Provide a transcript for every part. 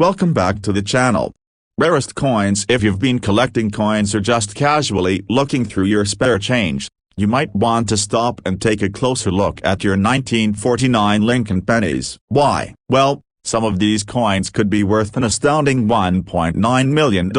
Welcome back to the channel. Rarest coins. If you've been collecting coins or just casually looking through your spare change, you might want to stop and take a closer look at your 1949 Lincoln pennies. Why? Well, some of these coins could be worth an astounding $1.9 million.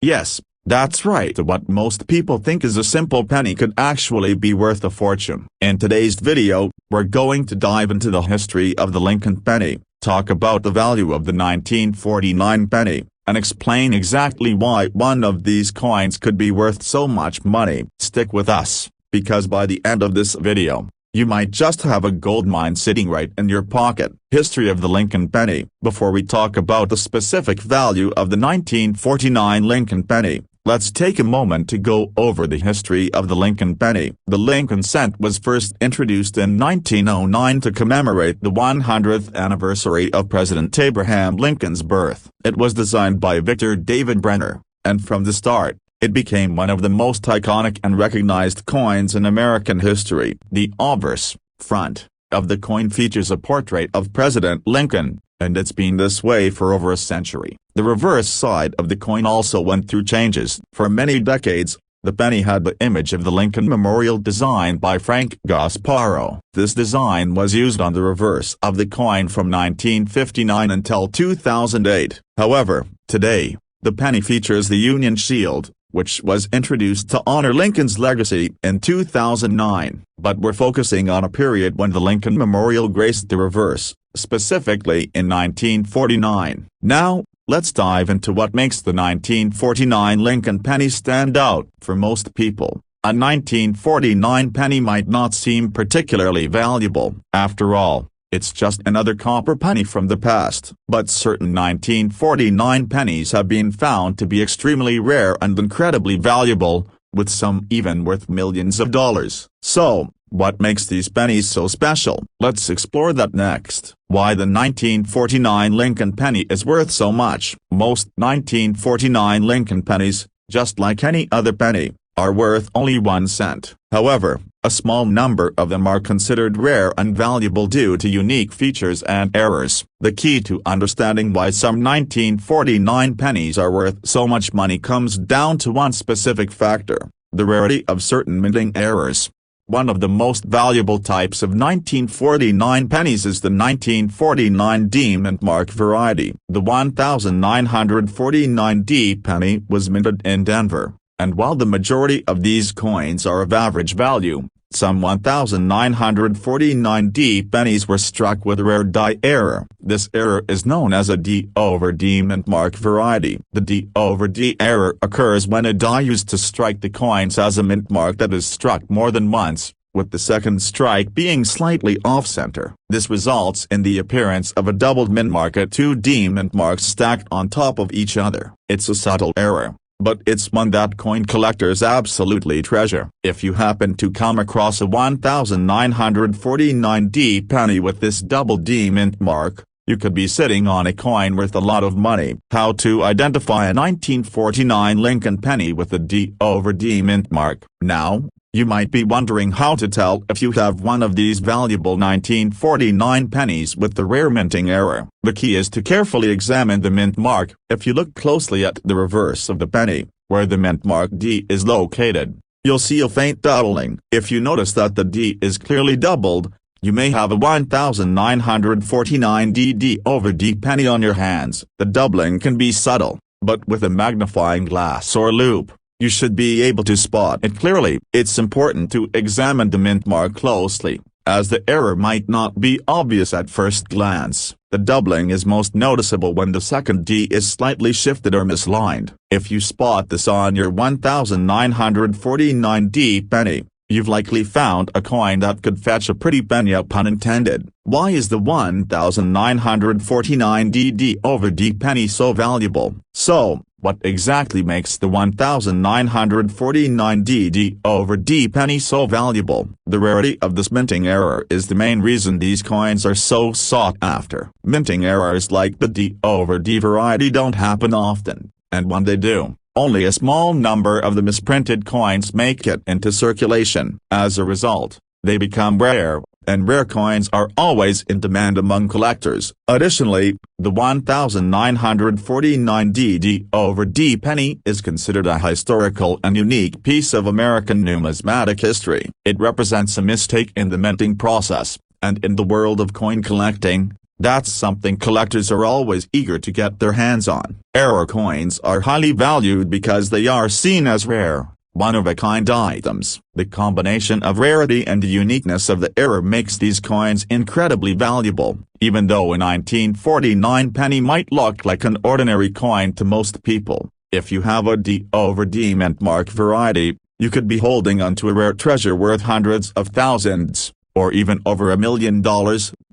Yes, that's right. What most people think is a simple penny could actually be worth a fortune. In today's video, we're going to dive into the history of the Lincoln penny, talk about the value of the 1949 penny, and explain exactly why one of these coins could be worth so much money. Stick with us, because by the end of this video, you might just have a gold mine sitting right in your pocket. History of the Lincoln penny. Before we talk about the specific value of the 1949 Lincoln penny, let's take a moment to go over the history of the Lincoln penny. The Lincoln cent was first introduced in 1909 to commemorate the 100th anniversary of President Abraham Lincoln's birth. It was designed by Victor David Brenner, and from the start, it became one of the most iconic and recognized coins in American history. The obverse, front, of the coin features a portrait of President Lincoln, and it's been this way for over a century. The reverse side of the coin also went through changes. For many decades, the penny had the image of the Lincoln Memorial designed by Frank Gasparro. This design was used on the reverse of the coin from 1959 until 2008. However, today, the penny features the Union Shield, which was introduced to honor Lincoln's legacy in 2009. But we're focusing on a period when the Lincoln Memorial graced the reverse, specifically in 1949. Now, let's dive into what makes the 1949 Lincoln penny stand out. For most people, a 1949 penny might not seem particularly valuable. After all, it's just another copper penny from the past. But certain 1949 pennies have been found to be extremely rare and incredibly valuable, with some even worth millions of dollars. So, what makes these pennies so special? Let's explore that next. Why the 1949 Lincoln penny is worth so much. Most 1949 Lincoln pennies, just like any other penny, are worth only 1 cent. However, a small number of them are considered rare and valuable due to unique features and errors. The key to understanding why some 1949 pennies are worth so much money comes down to one specific factor: the rarity of certain minting errors. One of the most valuable types of 1949 pennies is the 1949 D mint mark variety. The 1949 D penny was minted in Denver, and while the majority of these coins are of average value, some 1949 D pennies were struck with a rare die error. This error is known as a D over D mint mark variety. The D over D error occurs when a die used to strike the coins has a mint mark that is struck more than once, with the second strike being slightly off-center. This results in the appearance of a doubled mint mark at 2 D mint marks stacked on top of each other. It's a subtle error, but it's one that coin collectors absolutely treasure. If you happen to come across a 1949 D penny with this double D mint mark, you could be sitting on a coin worth a lot of money. How to identify a 1949 Lincoln penny with a D over D mint mark. Now, you might be wondering how to tell if you have one of these valuable 1949 pennies with the rare minting error. The key is to carefully examine the mint mark. If you look closely at the reverse of the penny, where the mint mark D is located, you'll see a faint doubling. If you notice that the D is clearly doubled, you may have a 1949 D over D penny on your hands. The doubling can be subtle, but with a magnifying glass or loupe, you should be able to spot it clearly. It's important to examine the mint mark closely, as the error might not be obvious at first glance. The doubling is most noticeable when the second D is slightly shifted or misaligned. If you spot this on your 1949 D penny, you've likely found a coin that could fetch a pretty penny, pun intended. Why is the 1949 D over D penny so valuable? So, what exactly makes the 1949 D over D penny so valuable? The rarity of this minting error is the main reason these coins are so sought after. Minting errors like the D over D variety don't happen often, and when they do, only a small number of the misprinted coins make it into circulation. As a result, they become rare, and rare coins are always in demand among collectors. Additionally, the 1949 D/D penny is considered a historical and unique piece of American numismatic history. It represents a mistake in the minting process, and in the world of coin collecting, that's something collectors are always eager to get their hands on. Error coins are highly valued because they are seen as rare, one-of-a-kind items. The combination of rarity and the uniqueness of the error makes these coins incredibly valuable. Even though a 1949 penny might look like an ordinary coin to most people, if you have a D/D mint mark variety, you could be holding onto a rare treasure worth hundreds of thousands, or even over $1 million,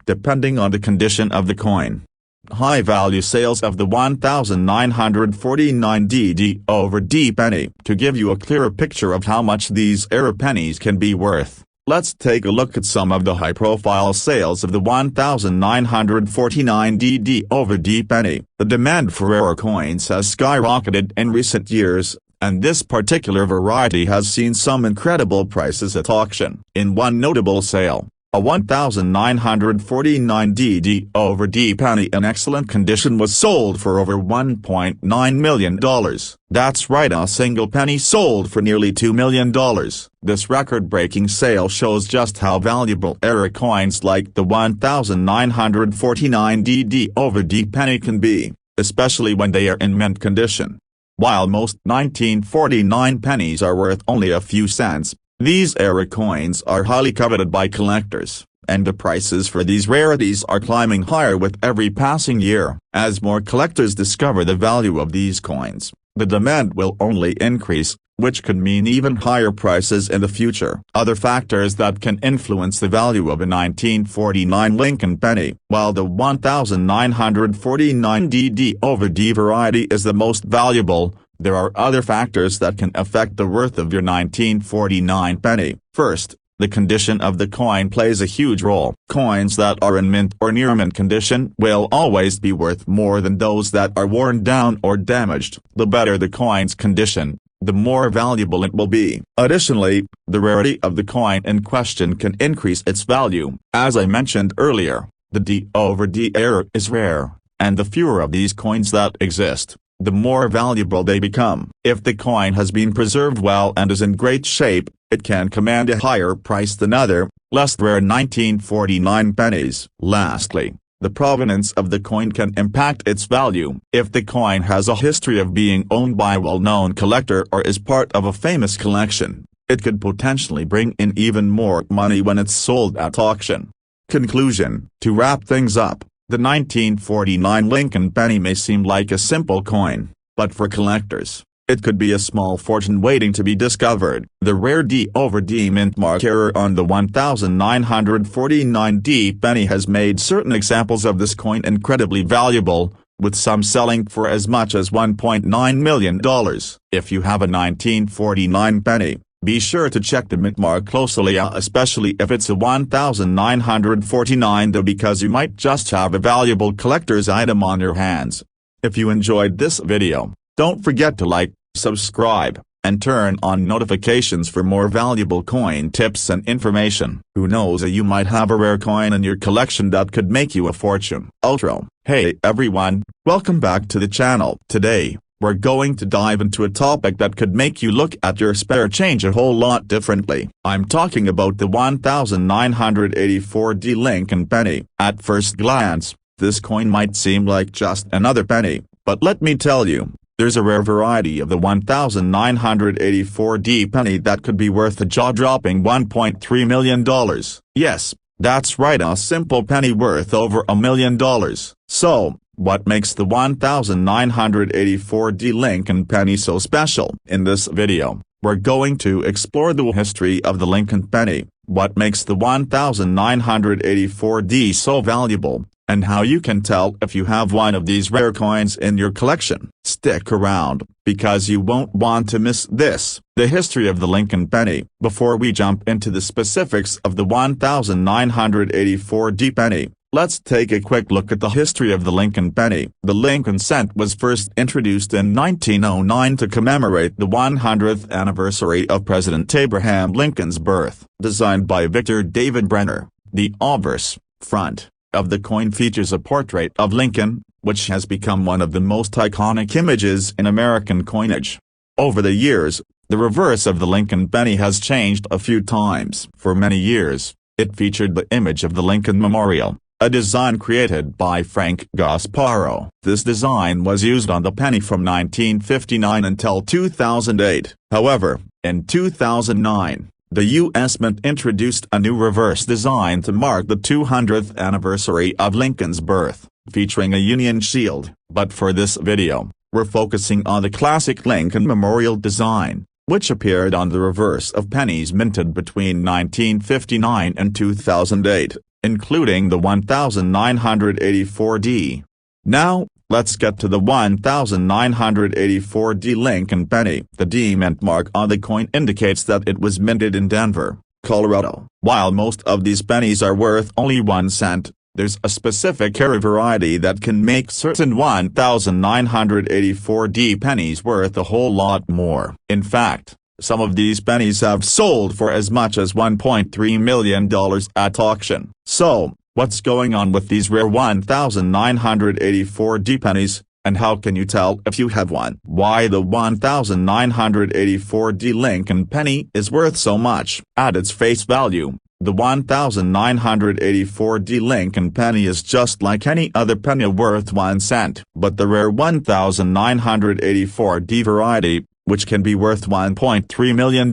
depending on the condition of the coin. High-value sales of the 1949 D/D penny. To give you a clearer picture of how much these error pennies can be worth, let's take a look at some of the high-profile sales of the 1949 D/D penny. The demand for error coins has skyrocketed in recent years, and this particular variety has seen some incredible prices at auction. In one notable sale, a 1949 D/D penny in excellent condition was sold for over $1.9 million. That's right, a single penny sold for nearly $2 million. This record-breaking sale shows just how valuable error coins like the 1949 D/D penny can be, especially when they are in mint condition. While most 1949 pennies are worth only a few cents, these error coins are highly coveted by collectors, and the prices for these rarities are climbing higher with every passing year. As more collectors discover the value of these coins, the demand will only increase, which could mean even higher prices in the future. Other factors that can influence the value of a 1949 Lincoln penny. While the 1949 D/D variety is the most valuable, there are other factors that can affect the worth of your 1949 penny. First, the condition of the coin plays a huge role. Coins that are in mint or near mint condition will always be worth more than those that are worn down or damaged. The better the coin's condition, the more valuable it will be. Additionally, the rarity of the coin in question can increase its value. As I mentioned earlier, the D/D error is rare, and the fewer of these coins that exist, the more valuable they become. If the coin has been preserved well and is in great shape, it can command a higher price than other, less rare 1949 pennies. Lastly, the provenance of the coin can impact its value. If the coin has a history of being owned by a well-known collector or is part of a famous collection, it could potentially bring in even more money when it's sold at auction. Conclusion. To wrap things up, the 1949 Lincoln penny may seem like a simple coin, but for collectors, it could be a small fortune waiting to be discovered. The rare D/D mint mark error on the 1949 D penny has made certain examples of this coin incredibly valuable, with some selling for as much as $1.9 million. If you have a 1949 penny, be sure to check the mint mark closely, especially if it's a 1949 because you might just have a valuable collector's item on your hands. If you enjoyed this video, don't forget to like, subscribe, and turn on notifications for more valuable coin tips and information. Who knows, you might have a rare coin in your collection that could make you a fortune. Outro. Hey everyone, welcome back to the channel. Today, we're going to dive into a topic that could make you look at your spare change a whole lot differently. I'm talking about the 1984 D Lincoln penny. At first glance, this coin might seem like just another penny, but let me tell you, there's a rare variety of the 1984 D penny that could be worth a jaw-dropping $1.3 million. Yes, that's right, a simple penny worth over $1 million. So, what makes the 1984 D Lincoln penny so special? In this video, we're going to explore the history of the Lincoln penny, what makes the 1984 D so valuable, and how you can tell if you have one of these rare coins in your collection. Stick around, because you won't want to miss this. The history of the Lincoln penny. Before we jump into the specifics of the 1984 D penny, let's take a quick look at the history of the Lincoln penny. The Lincoln cent was first introduced in 1909 to commemorate the 100th anniversary of President Abraham Lincoln's birth. Designed by Victor David Brenner, The obverse, front, of the coin features a portrait of Lincoln, which has become one of the most iconic images in American coinage. Over the years, the reverse of the Lincoln penny has changed a few times. For many years, it featured the image of the Lincoln Memorial, a design created by Frank Gasparo. This design was used on the penny from 1959 until 2008. However, in 2009, the U.S. Mint introduced a new reverse design to mark the 200th anniversary of Lincoln's birth, featuring a Union shield. But for this video, we're focusing on the classic Lincoln Memorial design, which appeared on the reverse of pennies minted between 1959 and 2008, including the 1984D. Now, let's get to the 1984D Lincoln penny. The D mint mark on the coin indicates that it was minted in Denver, Colorado. While most of these pennies are worth only 1 cent, there's a specific error variety that can make certain 1984D pennies worth a whole lot more. In fact, some of these pennies have sold for as much as $1.3 million at auction. So, what's going on with these rare 1984D pennies, and how can you tell if you have one? Why the 1984D Lincoln penny is worth so much? At its face value, the 1984D Lincoln penny is just like any other penny worth 1 cent. But the rare 1984D variety, which can be worth $1.3 million,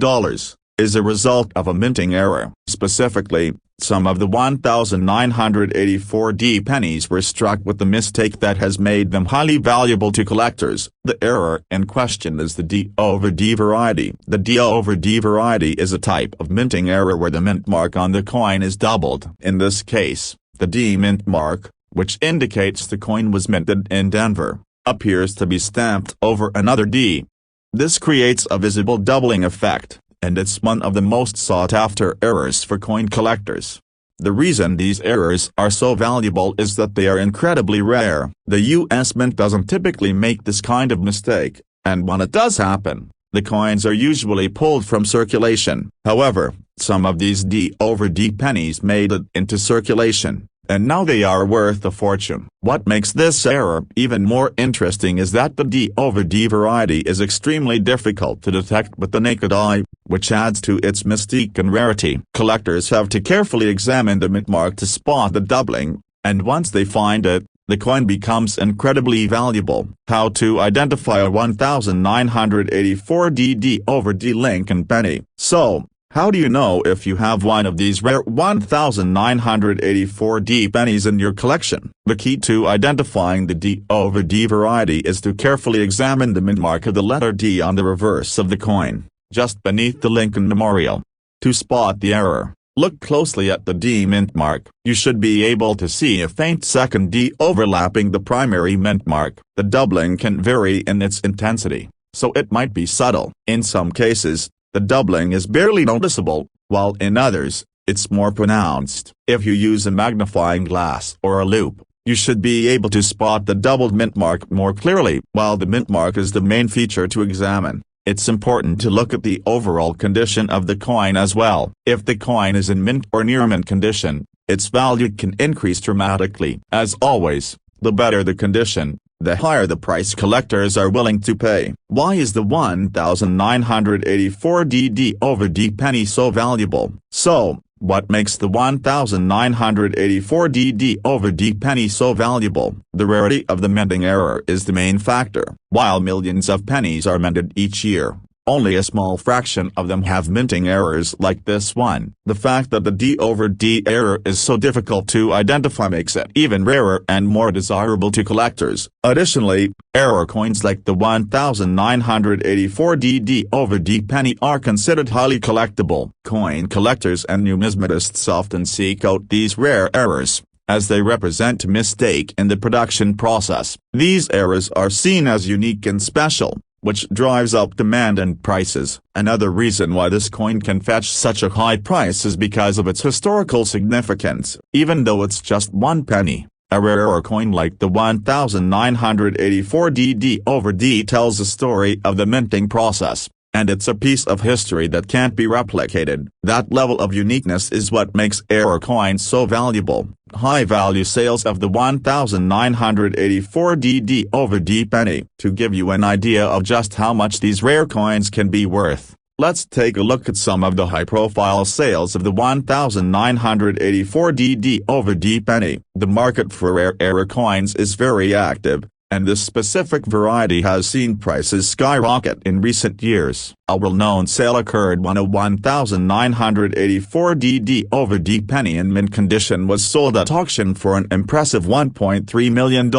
is a result of a minting error. Specifically, some of the 1984D pennies were struck with the mistake that has made them highly valuable to collectors. The error in question is the D over D variety. The D over D variety is a type of minting error where the mint mark on the coin is doubled. In this case, the D mint mark, which indicates the coin was minted in Denver, appears to be stamped over another D. This creates a visible doubling effect, and it's one of the most sought-after errors for coin collectors. The reason these errors are so valuable is that they are incredibly rare. The U.S. Mint doesn't typically make this kind of mistake, and when it does happen, the coins are usually pulled from circulation. However, some of these D over D pennies made it into circulation, and now they are worth a fortune. What makes this error even more interesting is that the D over D variety is extremely difficult to detect with the naked eye, which adds to its mystique and rarity. Collectors have to carefully examine the mint mark to spot the doubling, and once they find it, the coin becomes incredibly valuable. How to identify a 1984D D over D Lincoln penny? So, how do you know if you have one of these rare 1984D pennies in your collection? The key to identifying the D over D variety is to carefully examine the mint mark of the letter D on the reverse of the coin, just beneath the Lincoln Memorial. To spot the error, look closely at the D mint mark. You should be able to see a faint second D overlapping the primary mint mark. The doubling can vary in its intensity, so it might be subtle. In some cases, the doubling is barely noticeable, while in others, it's more pronounced. If you use a magnifying glass or a loupe, you should be able to spot the doubled mint mark more clearly. While the mint mark is the main feature to examine, it's important to look at the overall condition of the coin as well. If the coin is in mint or near mint condition, its value can increase dramatically. As always, the better the condition, the higher the price collectors are willing to pay. Why is the 1984D D over D penny so valuable? So, what makes the 1984D D over D penny so valuable? The rarity of the minting error is the main factor. While millions of pennies are minted each year, only a small fraction of them have minting errors like this one. The fact that the D over D error is so difficult to identify makes it even rarer and more desirable to collectors. Additionally, error coins like the 1984D D over D penny are considered highly collectible. Coin collectors and numismatists often seek out these rare errors, as they represent a mistake in the production process. These errors are seen as unique and special, which drives up demand and prices. Another reason why this coin can fetch such a high price is because of its historical significance. Even though it's just 1 penny, a rare coin like the 1984D D over D tells the story of the minting process. and it's a piece of history that can't be replicated. That level of uniqueness is what makes error coins so valuable. High-value sales of the 1984 D/D penny. To give you an idea of just how much these rare coins can be worth, let's take a look at some of the high-profile sales of the 1984 D/D penny. The market for rare error coins is very active, and this specific variety has seen prices skyrocket in recent years. A well-known sale occurred when a 1984 D/D penny in mint condition was sold at auction for an impressive $1.3 million.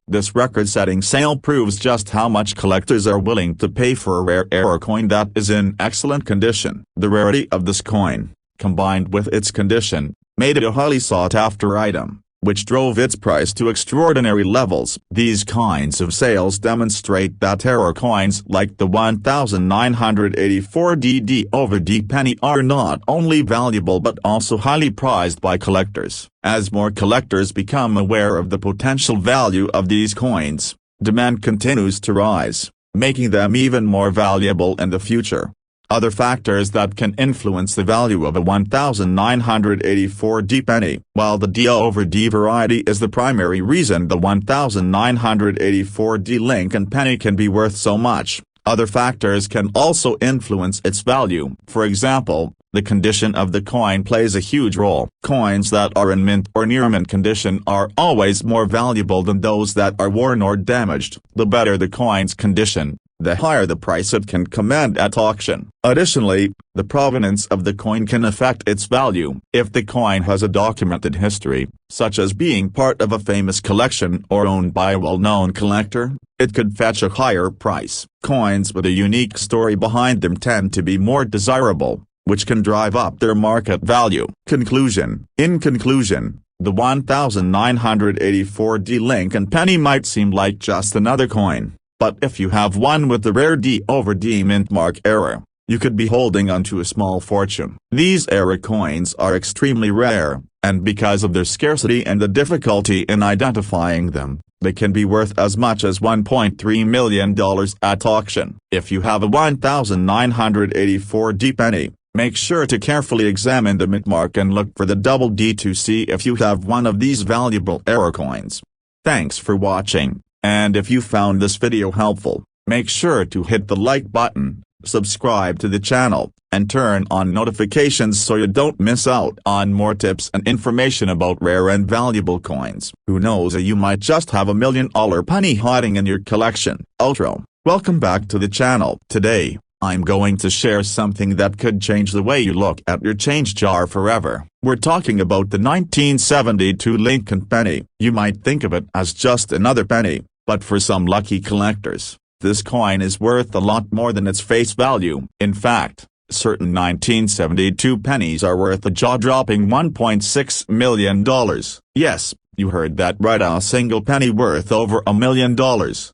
This record-setting sale proves just how much collectors are willing to pay for a rare error coin that is in excellent condition. The rarity of this coin, combined with its condition, made it a highly sought-after item, which drove its price to extraordinary levels. These kinds of sales demonstrate that error coins like the 1984 D/D penny are not only valuable but also highly prized by collectors. As more collectors become aware of the potential value of these coins, demand continues to rise, making them even more valuable in the future. Other factors that can influence the value of a 1984 D penny. While the D/D variety is the primary reason the 1984 D Lincoln penny can be worth so much, other factors can also influence its value. For example, the condition of the coin plays a huge role. Coins that are in mint or near mint condition are always more valuable than those that are worn or damaged. The better the coin's condition, the higher the price it can command at auction. Additionally, the provenance of the coin can affect its value. If the coin has a documented history, such as being part of a famous collection or owned by a well-known collector, it could fetch a higher price. Coins with a unique story behind them tend to be more desirable, which can drive up their market value. Conclusion. In conclusion, the 1984 D Lincoln penny might seem like just another coin. But if you have one with the rare D/D mint mark error, you could be holding onto a small fortune. These error coins are extremely rare, and because of their scarcity and the difficulty in identifying them, they can be worth as much as $1.3 million at auction. If you have a 1984 D penny, make sure to carefully examine the mint mark and look for the double D to see if you have one of these valuable error coins. Thanks for watching. And if you found this video helpful, make sure to hit the like button, subscribe to the channel, and turn on notifications so you don't miss out on more tips and information about rare and valuable coins. Who knows, you might just have $1 million penny hiding in your collection. Outro. Welcome back to the channel. Today, I'm going to share something that could change the way you look at your change jar forever. We're talking about the 1972 Lincoln penny. You might think of it as just another penny, but for some lucky collectors, this coin is worth a lot more than its face value. In fact, certain 1972 pennies are worth a jaw-dropping $1.6 million. Yes, you heard that right, a single penny worth over $1 million.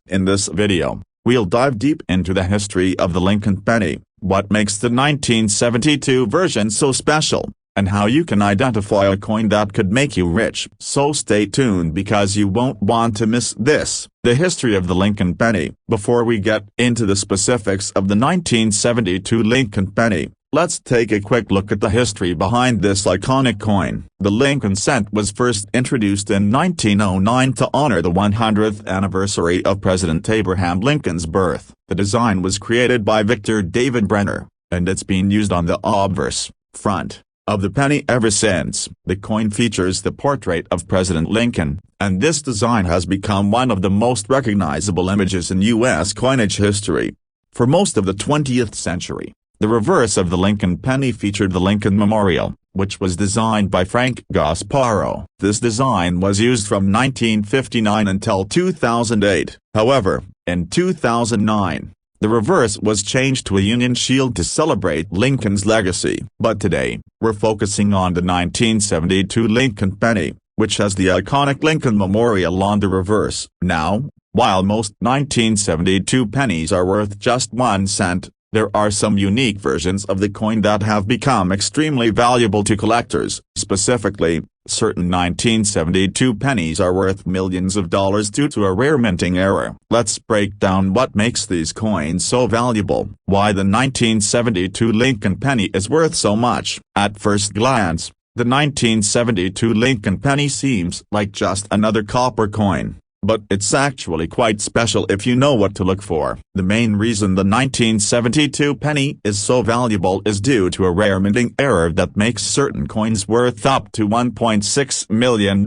In this video, we'll dive deep into the history of the Lincoln penny, what makes the 1972 version so special, and how you can identify a coin that could make you rich. So stay tuned because you won't want to miss this. The history of the Lincoln penny. Before we get into the specifics of the 1972 Lincoln penny, let's take a quick look at the history behind this iconic coin. The Lincoln cent was first introduced in 1909 to honor the 100th anniversary of President Abraham Lincoln's birth. The design was created by Victor David Brenner, and it's been used on the obverse, front, of the penny ever since. The coin features the portrait of President Lincoln, and this design has become one of the most recognizable images in U.S. coinage history. For most of the 20th century, the reverse of the Lincoln penny featured the Lincoln Memorial, which was designed by Frank Gasparo. This design was used from 1959 until 2008. However, in 2009, the reverse was changed to a Union shield to celebrate Lincoln's legacy. But today, we're focusing on the 1972 Lincoln penny, which has the iconic Lincoln Memorial on the reverse. Now, while most 1972 pennies are worth just 1 cent, There are some unique versions of the coin that have become extremely valuable to collectors. Specifically, certain 1972 pennies are worth millions of dollars due to a rare minting error. Let's break down what makes these coins so valuable. Why the 1972 Lincoln penny is worth so much. At first glance, the 1972 Lincoln penny seems like just another copper coin. But it's actually quite special if you know what to look for. The main reason the 1972 penny is so valuable is due to a rare minting error that makes certain coins worth up to $1.6 million.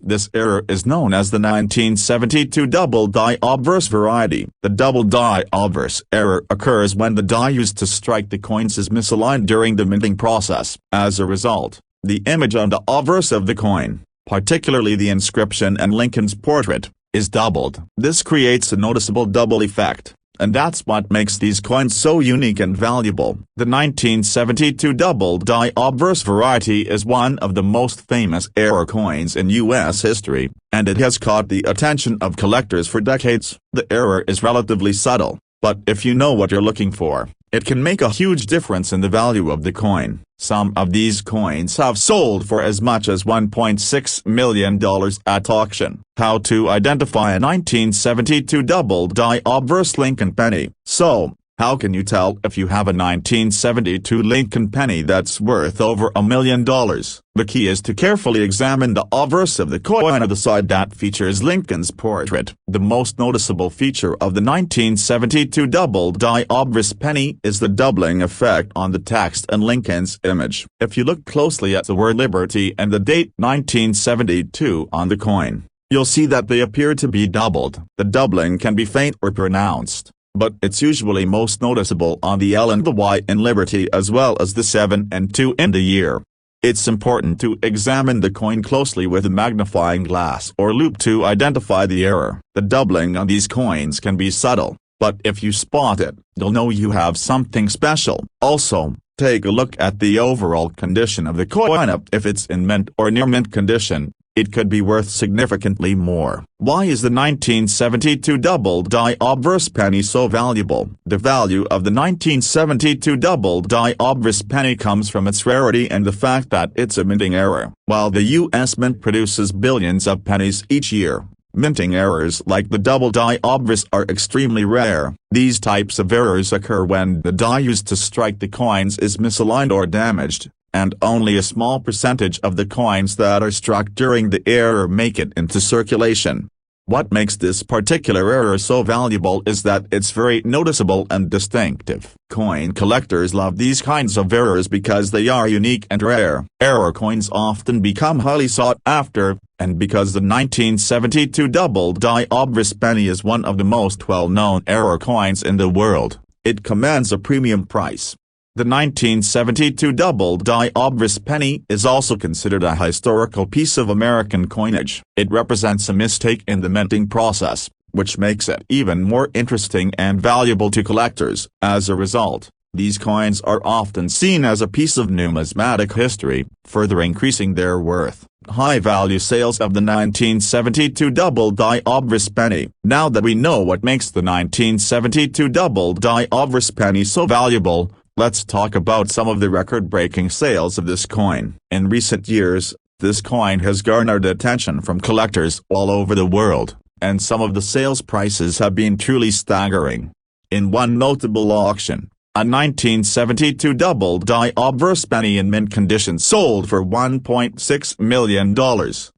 This error is known as the 1972 double die obverse variety. The double die obverse error occurs when the die used to strike the coins is misaligned during the minting process. As a result, the image on the obverse of the coin, particularly the inscription and Lincoln's portrait, is doubled. This creates a noticeable double effect, and that's what makes these coins so unique and valuable. The 1972 double die obverse variety is one of the most famous error coins in U.S. history, and it has caught the attention of collectors for decades. The error is relatively subtle, but if you know what you're looking for, it can make a huge difference in the value of the coin. Some of these coins have sold for as much as $1.6 million at auction. How to identify a 1972 double die obverse Lincoln penny. So, how can you tell if you have a 1972 Lincoln penny that's worth over $1 million? The key is to carefully examine the obverse of the coin on the side that features Lincoln's portrait. The most noticeable feature of the 1972 double die obverse penny is the doubling effect on the text and Lincoln's image. If you look closely at the word Liberty and the date 1972 on the coin, you'll see that they appear to be doubled. The doubling can be faint or pronounced, but it's usually most noticeable on the L and the Y in Liberty as well as the 7 and 2 in the year. It's important to examine the coin closely with a magnifying glass or loupe to identify the error. The doubling on these coins can be subtle, but if you spot it, you'll know you have something special. Also, take a look at the overall condition of the coin. If it's in mint or near mint condition, it could be worth significantly more. Why is the 1972 double die obverse penny so valuable? The value of the 1972 double die obverse penny comes from its rarity and the fact that it's a minting error. While the U.S. Mint produces billions of pennies each year, minting errors like the double die obverse are extremely rare. These types of errors occur when the die used to strike the coins is misaligned or damaged, and only a small percentage of the coins that are struck during the error make it into circulation. What makes this particular error so valuable is that it's very noticeable and distinctive. Coin collectors love these kinds of errors because they are unique and rare. Error coins often become highly sought after, and because the 1972 double die obverse penny is one of the most well-known error coins in the world, it commands a premium price. The 1972 double die obverse penny is also considered a historical piece of American coinage. It represents a mistake in the minting process, which makes it even more interesting and valuable to collectors. As a result, these coins are often seen as a piece of numismatic history, further increasing their worth. High-value sales of the 1972 double die obverse penny. Now that we know what makes the 1972 double die obverse penny so valuable, let's talk about some of the record-breaking sales of this coin. In recent years, this coin has garnered attention from collectors all over the world, and some of the sales prices have been truly staggering. In one notable auction, a 1972 double die obverse penny in mint condition sold for $1.6 million.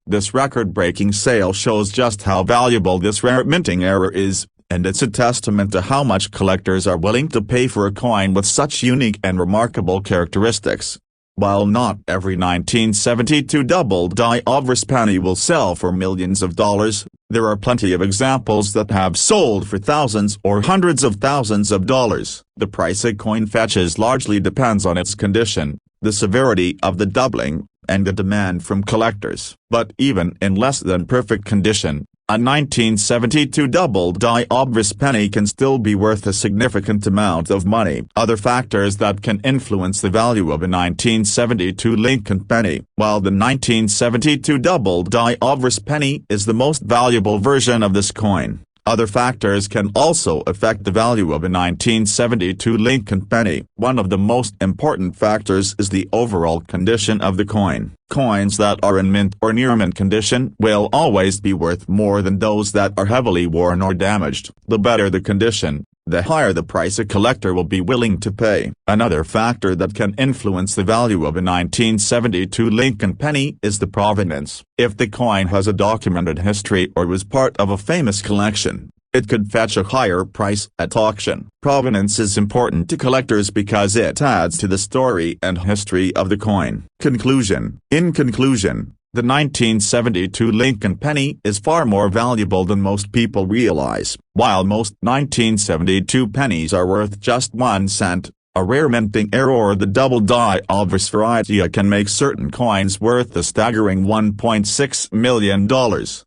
This record-breaking sale shows just how valuable this rare minting error is, and it's a testament to how much collectors are willing to pay for a coin with such unique and remarkable characteristics. While not every 1972 double die obverse penny will sell for millions of dollars, there are plenty of examples that have sold for thousands or hundreds of thousands of dollars. The price a coin fetches largely depends on its condition, the severity of the doubling, and the demand from collectors. But even in less than perfect condition, a 1972 double die obverse penny can still be worth a significant amount of money. Other factors that can influence the value of a 1972 Lincoln penny. While the 1972 double die obverse penny is the most valuable version of this coin, Other factors can also affect the value of a 1972 Lincoln penny. One of the most important factors is the overall condition of the coin. Coins that are in mint or near mint condition will always be worth more than those that are heavily worn or damaged. The better the condition, the higher the price a collector will be willing to pay. Another factor that can influence the value of a 1972 Lincoln penny is the provenance. If the coin has a documented history or was part of a famous collection, it could fetch a higher price at auction. Provenance is important to collectors because it adds to the story and history of the coin. Conclusion. In conclusion, the 1972 Lincoln penny is far more valuable than most people realize. While most 1972 pennies are worth just 1 cent, a rare minting error or the double die obverse variety can make certain coins worth a staggering $1.6 million.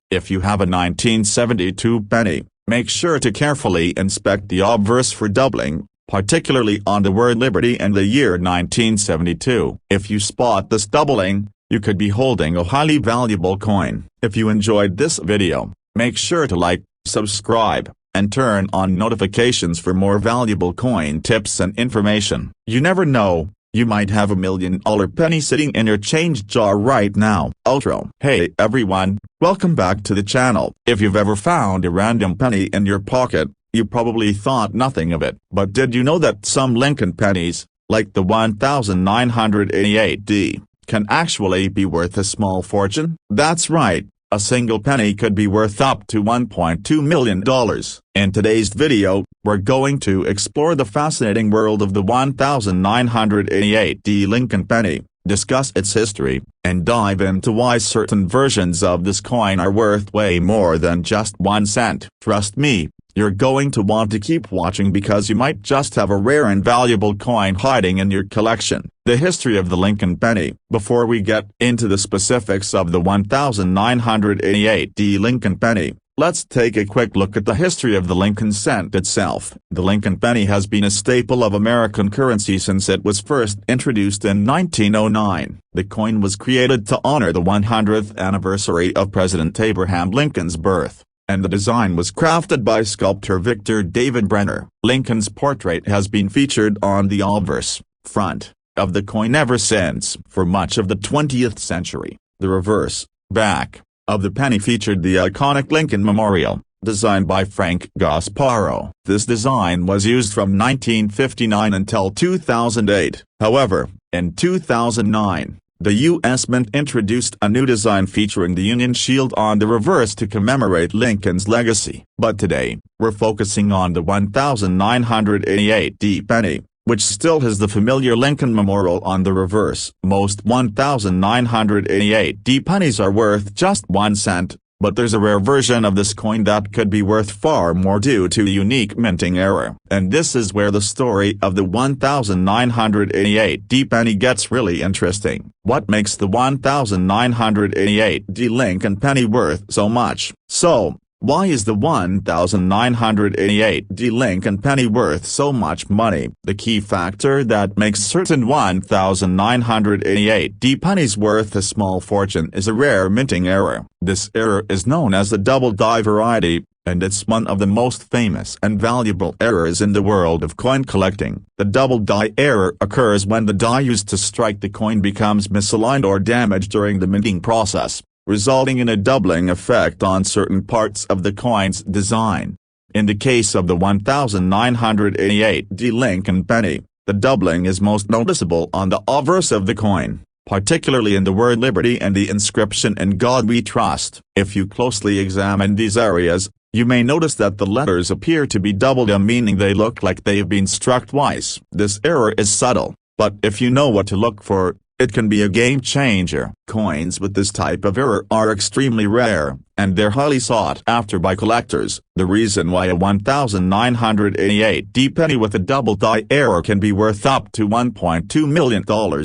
If you have a 1972 penny, make sure to carefully inspect the obverse for doubling, particularly on the word liberty and the year 1972. If you spot this doubling, you could be holding a highly valuable coin. If you enjoyed this video, make sure to like, subscribe, and turn on notifications for more valuable coin tips and information. You never know, you might have $1 million penny sitting in your change jar right now. Outro. Hey everyone, welcome back to the channel. If you've ever found a random penny in your pocket, you probably thought nothing of it. But did you know that some Lincoln pennies, like the 1988D, can actually be worth a small fortune? That's right, a single penny could be worth up to $1.2 million. In today's video, we're going to explore the fascinating world of the 1988D Lincoln penny, discuss its history, and dive into why certain versions of this coin are worth way more than just 1 cent. Trust me, you're going to want to keep watching because you might just have a rare and valuable coin hiding in your collection. The history of the Lincoln penny. Before we get into the specifics of the 1988D Lincoln penny, let's take a quick look at the history of the Lincoln cent itself. The Lincoln penny has been a staple of American currency since it was first introduced in 1909. The coin was created to honor the 100th anniversary of President Abraham Lincoln's birth, and the design was crafted by sculptor Victor David Brenner. Lincoln's portrait has been featured on the obverse, front, of the coin ever since. For much of the 20th century, the reverse, back, of the penny featured the iconic Lincoln Memorial, designed by Frank Gasparro. This design was used from 1959 until 2008. However, in 2009, the U.S. Mint introduced a new design featuring the Union Shield on the reverse to commemorate Lincoln's legacy. But today, we're focusing on the 1988D penny, which still has the familiar Lincoln Memorial on the reverse. Most 1988D pennies are worth just 1 cent, but there's a rare version of this coin that could be worth far more due to a unique minting error. And this is where the story of the 1988D penny gets really interesting. What makes the 1988D Lincoln penny worth so much? So, why is the 1988D Lincoln penny worth so much money? The key factor that makes certain 1988D pennies worth a small fortune is a rare minting error. This error is known as the double die variety, and it's one of the most famous and valuable errors in the world of coin collecting. The double die error occurs when the die used to strike the coin becomes misaligned or damaged during the minting process, resulting in a doubling effect on certain parts of the coin's design. In the case of the 1988D Lincoln penny, the doubling is most noticeable on the obverse of the coin, particularly in the word liberty and the inscription "In God We Trust." If you closely examine these areas, you may notice that the letters appear to be doubled, meaning they look like they have been struck twice. This error is subtle, but if you know what to look for, it can be a game changer. Coins with this type of error are extremely rare, and they're highly sought after by collectors. The reason why a 1988D penny with a double die error can be worth up to $1.2 million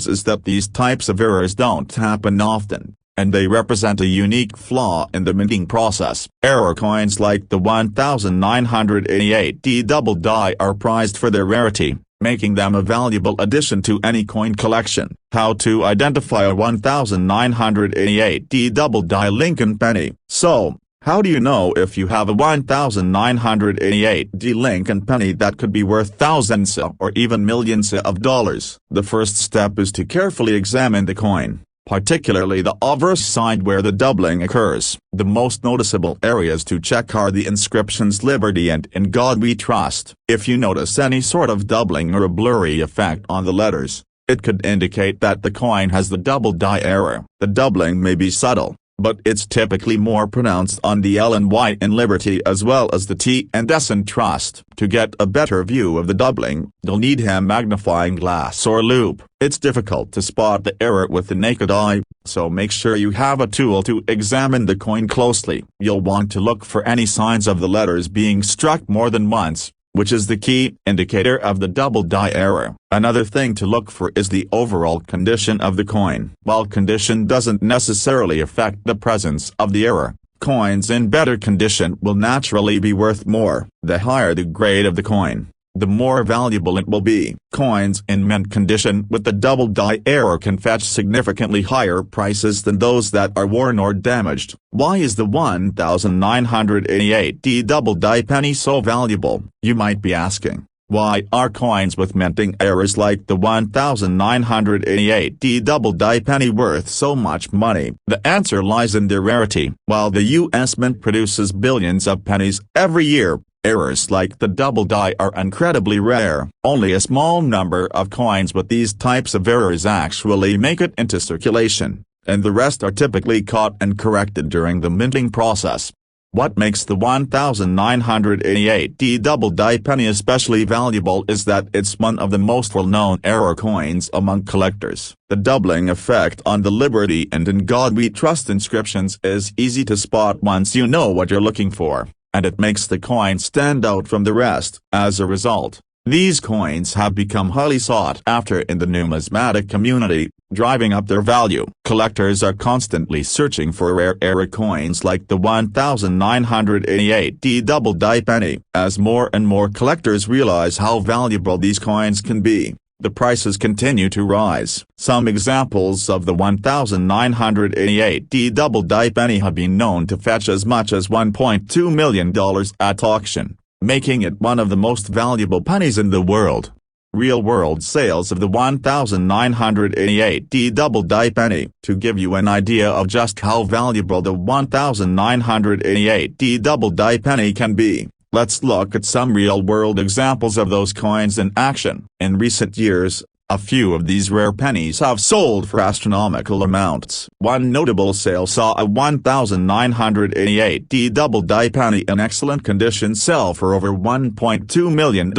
is that these types of errors don't happen often, and they represent a unique flaw in the minting process. Error coins like the 1988D double die are prized for their rarity, making them a valuable addition to any coin collection. How to identify a 1988D double die Lincoln penny? So, How do you know if you have a 1988 Lincoln penny that could be worth thousands or even millions of dollars? The first step is to carefully examine the coin, particularly the obverse side where the doubling occurs. The most noticeable areas to check are the inscriptions "Liberty" and "In God We Trust." If you notice any sort of doubling or a blurry effect on the letters, it could indicate that the coin has the double die error. The doubling may be subtle, but it's typically more pronounced on the L and Y in Liberty as well as the T and S in Trust. To get a better view of the doubling, you'll need a magnifying glass or loupe. It's difficult to spot the error with the naked eye, so make sure you have a tool to examine the coin closely. You'll want to look for any signs of the letters being struck more than once, which is the key indicator of the double die error. Another thing to look for is the overall condition of the coin. While condition doesn't necessarily affect the presence of the error, coins in better condition will naturally be worth more. The higher the grade of the coin, the more valuable it will be. Coins in mint condition with the double die error can fetch significantly higher prices than those that are worn or damaged. Why is the 1988 double die penny so valuable? You might be asking. Why are coins with minting errors like the 1988 double die penny worth so much money? The answer lies in their rarity. While the U.S. Mint produces billions of pennies every year, errors like the double die are incredibly rare. Only a small number of coins with these types of errors actually make it into circulation, and the rest are typically caught and corrected during the minting process. What makes the 1988 double die penny especially valuable is that it's one of the most well-known error coins among collectors. The doubling effect on the Liberty and "In God We Trust" inscriptions is easy to spot once you know what you're looking for, and it makes the coin stand out from the rest. As a result, these coins have become highly sought after in the numismatic community, driving up their value. Collectors are constantly searching for rare error coins like the 1988 double die penny. As more and more collectors realize how valuable these coins can be, the prices continue to rise. Some examples of the 1988 double die penny have been known to fetch as much as $1.2 million at auction, making it one of the most valuable pennies in the world. Real-world sales of the 1988 double die penny. To give you an idea of just how valuable the 1988 double die penny can be, let's look at some real-world examples of those coins in action. In recent years, a few of these rare pennies have sold for astronomical amounts. One notable sale saw a 1988 double die penny in excellent condition sell for over $1.2 million.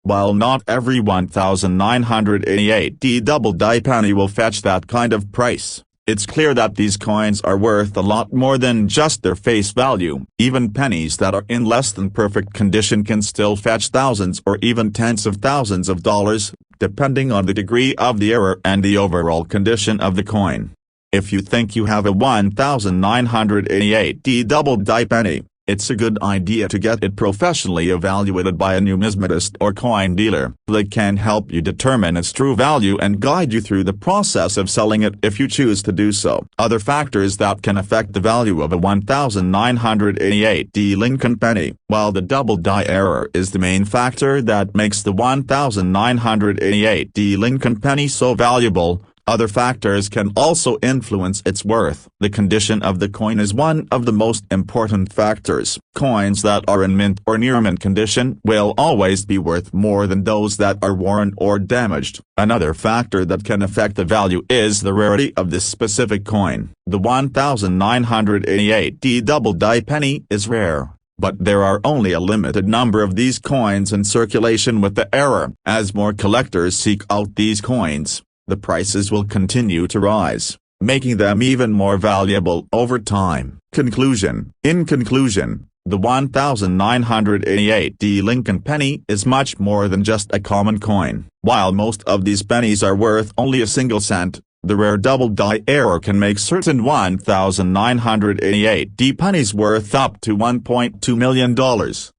While not every 1988 double die penny will fetch that kind of price, it's clear that these coins are worth a lot more than just their face value. Even pennies that are in less than perfect condition can still fetch thousands or even tens of thousands of dollars, depending on the degree of the error and the overall condition of the coin. If you think you have a 1988 double die penny, it's a good idea to get it professionally evaluated by a numismatist or coin dealer. They can help you determine its true value and guide you through the process of selling it if you choose to do so. Other factors that can affect the value of a 1988 Lincoln penny. While the double die error is the main factor that makes the 1988 Lincoln penny so valuable, other factors can also influence its worth. The condition of the coin is one of the most important factors. Coins that are in mint or near mint condition will always be worth more than those that are worn or damaged. Another factor that can affect the value is the rarity of this specific coin. The 1988 double die penny is rare, but there are only a limited number of these coins in circulation with the error. As more collectors seek out these coins, the prices will continue to rise, making them even more valuable over time. Conclusion. In conclusion, the 1988 Lincoln penny is much more than just a common coin. While most of these pennies are worth only a single cent, the rare double die error can make certain 1988 pennies worth up to $1.2 million.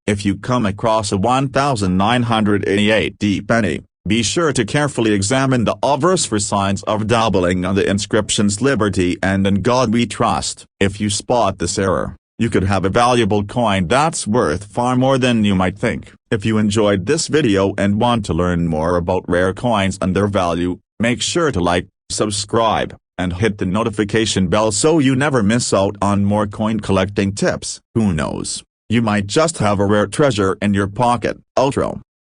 If you come across a 1988 penny, be sure to carefully examine the obverse for signs of doubling on the inscriptions "Liberty" and "In God We Trust." If you spot this error, You could have a valuable coin that's worth far more than you might think. If you enjoyed this video and want to learn more about rare coins and their value, make sure to like, subscribe, and hit the notification bell so you never miss out on more coin collecting tips. Who knows, you might just have a rare treasure in your pocket. Outro.